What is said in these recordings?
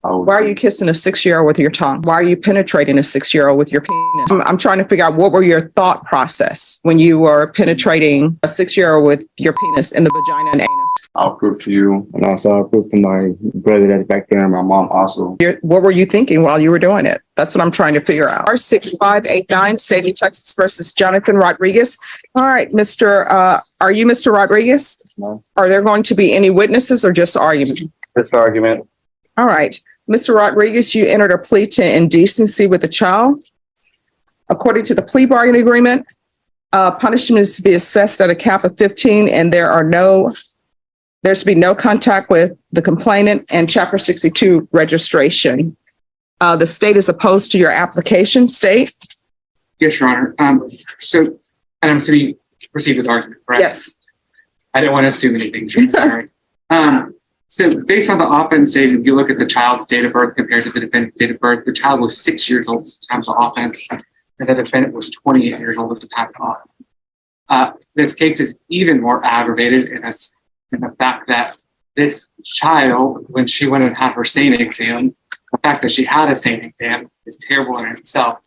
Why are you kissing a 6-year-old with your tongue? Why are you penetrating a 6-year-old with your penis? I'm trying to figure out what were your thought process when you were penetrating a 6-year-old with your penis in the vagina and anus? I'll prove to you, and also I'll prove to my brother that's back there and my mom also. What were you thinking while you were doing it? That's what I'm trying to figure out. R6589, State of Texas versus Jonathan Rodriguez. All right, are you Mr. Rodriguez? No. Are there going to be any witnesses or just argument? Just argument. All right. Mr. Rodriguez, you entered a plea to indecency with a child. According to the plea bargaining agreement, punishment is to be assessed at a cap of 15, and there's to be no contact with the complainant and Chapter 62 registration. The state is opposed to your application, state? Yes, Your Honor. And I'm to proceed with argument, correct? Yes. I didn't want to assume anything. Sorry. So based on the offense stated, if you look at the child's date of birth compared to the defendant's date of birth, the child was 6 years old at the time of the offense, and the defendant was 28 years old at the time of the offense. This case is even more aggravated in the fact that this child, when she went and had her SANE exam, the fact that she had a SANE exam is terrible in itself.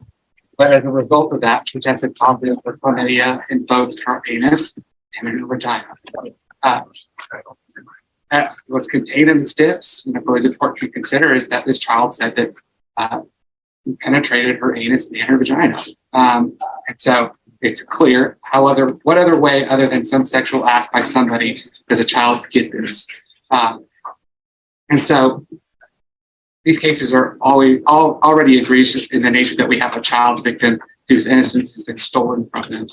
But as a result of that, she tested positive for chlamydia in both her anus and in her vagina. What's contained in the STIPs, and I believe the court can consider, is that this child said that he penetrated her anus and her vagina. And so it's clear what other way other than some sexual act by somebody does a child get this? And so these cases are already egregious in the nature that we have a child victim whose innocence has been stolen from them.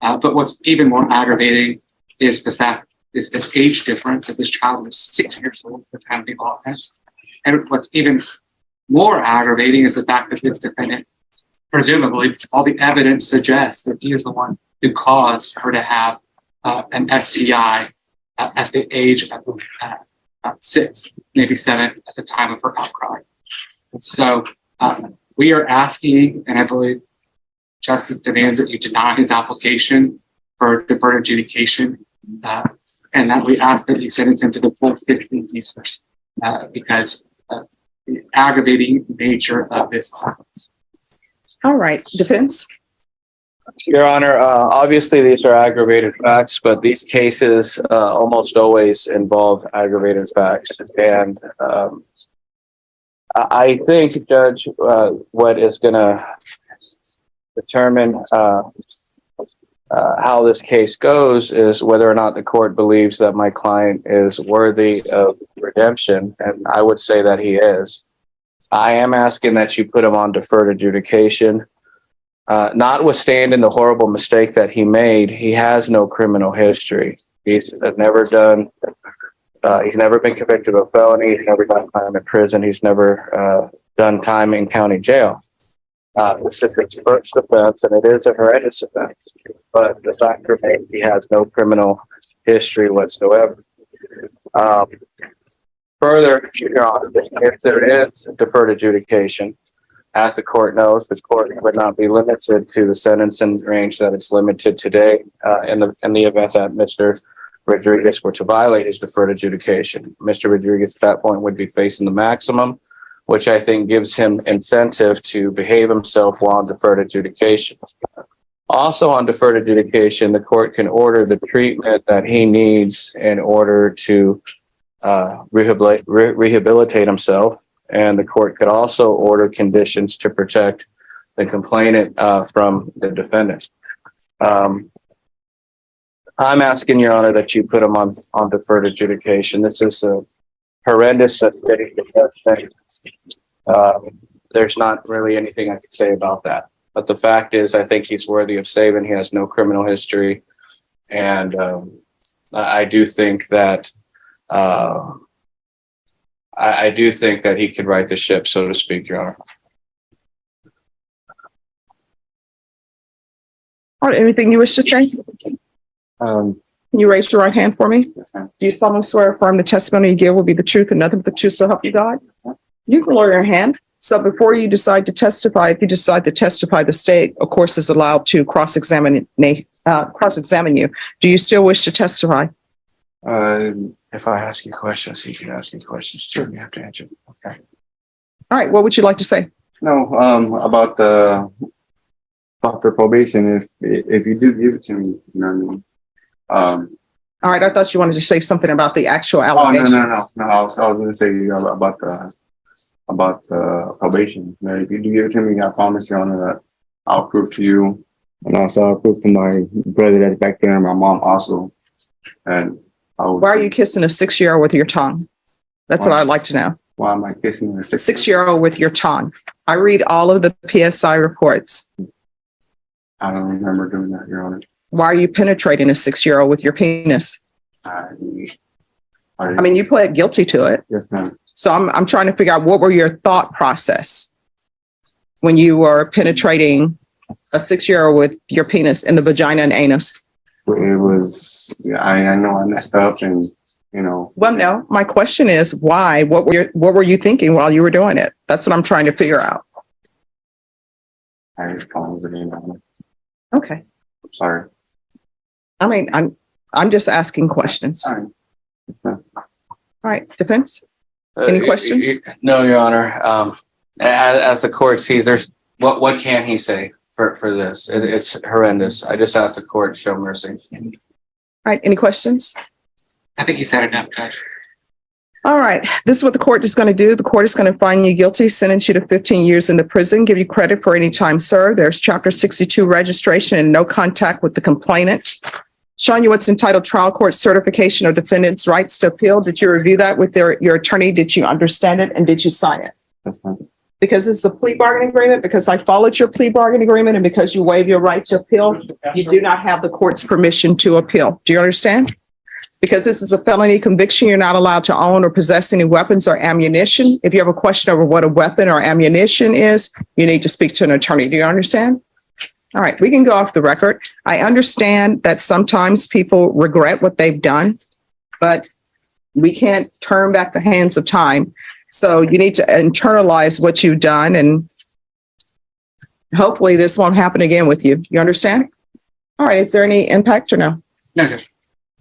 But what's even more aggravating is the age difference that this child was 6 years old at the time of the offense. And what's even more aggravating is the fact that this defendant, presumably, all the evidence suggests that he is the one who caused her to have an STI at the age of 6, maybe 7 at the time of her outcry. And so we are asking, and I believe justice demands that you deny his application for deferred adjudication, and that we ask that you sentence him to the full 15 years because of the aggravating nature of this offense. All right, defense. Your Honor, obviously these are aggravated facts, but these cases almost always involve aggravated facts. And I think, Judge, what is going to determine how this case goes is whether or not the court believes that my client is worthy of redemption, and I would say that he is. I am asking that you put him on deferred adjudication. Notwithstanding the horrible mistake that he made, he has no criminal history. He's never been convicted of a felony. He's never done time in prison. He's never done time in county jail. This is his first offense, and it is a horrendous offense. But the fact remains he has no criminal history whatsoever. Further, Your Honor, if there is deferred adjudication, as the court knows, the court would not be limited to the sentencing range that it's limited today in the event that Mr. Rodriguez were to violate his deferred adjudication. Mr. Rodriguez at that point would be facing the maximum, which I think gives him incentive to behave himself while on deferred adjudication. Also on deferred adjudication, the court can order the treatment that he needs in order to rehabilitate himself. And the court could also order conditions to protect the complainant from the defendant. I'm asking, Your Honor, that you put him on deferred adjudication. This is a horrendous thing. There's not really anything I can say about that. But the fact is, I think he's worthy of saving. He has no criminal history. And I do think that I do think that he could right the ship, so to speak, Your Honor. All right, anything you wish to say? Can you raise your right hand for me? Yes, ma'am. Do you solemnly swear or affirm the testimony you give will be the truth and nothing but the truth, so help you God? You can lower your hand. So before you decide to testify, if you decide to testify, the state, of course, is allowed to cross-examine you. Do you still wish to testify? If I ask you questions, he can ask you questions too. You have to answer. Okay. All right, what would you like to say? No, about the probation, if you do give it to me, you know what I mean? All right, I thought you wanted to say something about the actual Oh, allegations. no, I was gonna say about the probation. You know, if you do give it to me, I promise, Your Honor, that I'll prove to you. And also I'll prove to my brother that's back there and my mom also. And Why are you kissing a 6-year-old with your tongue? That's what I'd like to know. why am I kissing a 6-year-old with your tongue. I read all of the PSI reports. I don't remember doing that, Your Honor. Why are you penetrating a 6-year-old with your penis? I mean, you pled guilty to it. Yes, ma'am. So I'm trying to figure out what were your thought process when you were penetrating a 6-year-old with your penis in the vagina and anus? It was, I know I messed up and, you know. Well, no, my question is why? What were you thinking while you were doing it? That's what I'm trying to figure out. I just called it in, Your Honor. Okay. I'm sorry. I mean, I'm just asking questions. All right. All right, defense? Any questions? No, Your Honor. As the court sees, there's what can he say for this? It's horrendous. I just asked the court to show mercy. All right, any questions? I think you said enough, Judge. All right, this is what the court is going to do. The court is going to find you guilty, sentence you to 15 years in the prison, give you credit for any time served. There's Chapter 62 registration and no contact with the complainant. Showing you what's entitled trial court certification of defendant's rights to appeal. Did you review that with your attorney? Did you understand it and did you sign it? That's fine. Because it's the plea bargaining agreement, because I followed your plea bargaining agreement, and because you waive your right to appeal, you do not have the court's permission to appeal. Do you understand? Because this is a felony conviction, you're not allowed to own or possess any weapons or ammunition. If you have a question over what a weapon or ammunition is, you need to speak to an attorney. Do you understand? All right, we can go off the record. I understand that sometimes people regret what they've done, but we can't turn back the hands of time. So you need to internalize what you've done, and hopefully this won't happen again with you. You understand? All right, is there any impact or no? No, Judge.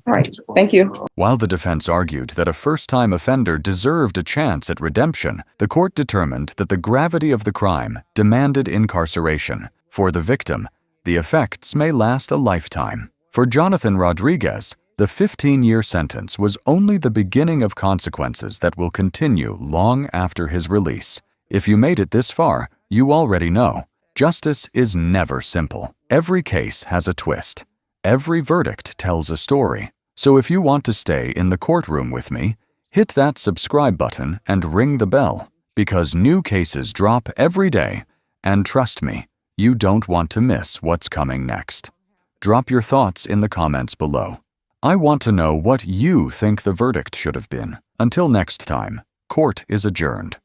All right, thank you. While the defense argued that a first-time offender deserved a chance at redemption, the court determined that the gravity of the crime demanded incarceration. For the victim, the effects may last a lifetime. For Jonathan Rodriguez, the 15-year sentence was only the beginning of consequences that will continue long after his release. If you made it this far, you already know. Justice is never simple. Every case has a twist. Every verdict tells a story. So if you want to stay in the courtroom with me, hit that subscribe button and ring the bell, because new cases drop every day, and trust me, you don't want to miss what's coming next. Drop your thoughts in the comments below. I want to know what you think the verdict should have been. Until next time, court is adjourned.